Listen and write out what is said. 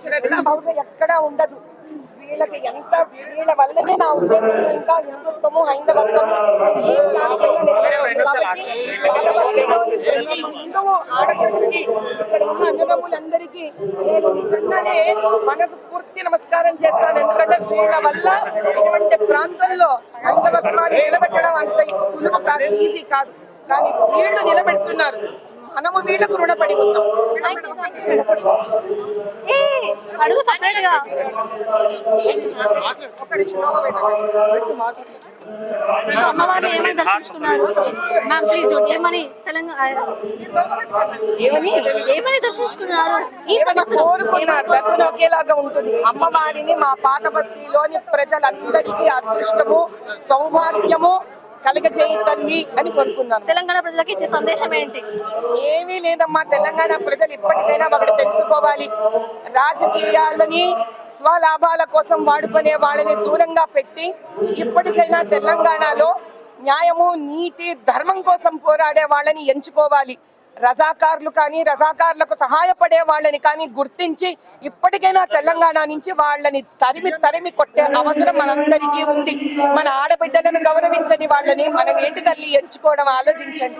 శ్రద్ధ బహుశా ఎక్కడా ఉండదు. వీళ్ళకి ఎంత వీళ్ళ వల్లనే నా ఉద్దేశంలో ఇంకా హిందుత్వము హైందవత్వము ఈ ప్రాంతంలో నిలబడుతుంది. కాబట్టి ప్రతి హిందువు ఆడపడుచుకి ఇక్కడ ఉన్న అన్నదమ్ములందరికీ నేను నిజంగానే మనస్ఫూర్తి నమస్కారం చేస్తాను. ఎందుకంటే వీళ్ళ వల్ల ఇటువంటి ప్రాంతంలో హైందవత్వాన్ని నిలబెట్టడం అంత సులువు కాదు, ఈజీ కాదు. కానీ వీళ్ళు నిలబెడుతున్నారు. మనము వీళ్ళకు రుణపడి ఉన్నాం. అడుగు సపరేట్ గా అమ్మవారిని ఏమని దర్శించుకున్నారు మ్యామ్? ప్లీజ్ ఏమని ఏమని దర్శించుకున్నారు? ఈ కోరుకున్నారు. దర్శనం ఒకేలాగా ఉంటుంది. అమ్మవారిని మా పాత బస్తీలోని ప్రజలందరికీ అదృష్టము సౌభాగ్యము కలగజేయి తల్లి అని కోరుకున్నాను. తెలంగాణ ప్రజలకి ఇచ్చే సందేశం ఏంటి? ఏమీ లేదమ్మా. తెలంగాణ ప్రజలు ఇప్పటికైనా ఒకటి తెలుసుకోవాలి. రాజకీయాలని స్వలాభాల కోసం వాడుకునే వాళ్ళని దూరంగా పెట్టి ఇప్పటికైనా తెలంగాణలో న్యాయము నీతి ధర్మం కోసం పోరాడే వాళ్ళని ఎంచుకోవాలి. రజాకార్లు కానీ రజాకార్లకు సహాయపడే వాళ్ళని కానీ గుర్తించి ఇప్పటికైనా తెలంగాణ నుంచి వాళ్ళని తరిమి కొట్టే అవసరం మనందరికీ ఉంది. మన ఆడబిడ్డలను గౌరవించని వాళ్ళని మనం ఏంటి తల్లి ఎంచుకోవడం ఆలోచించండి.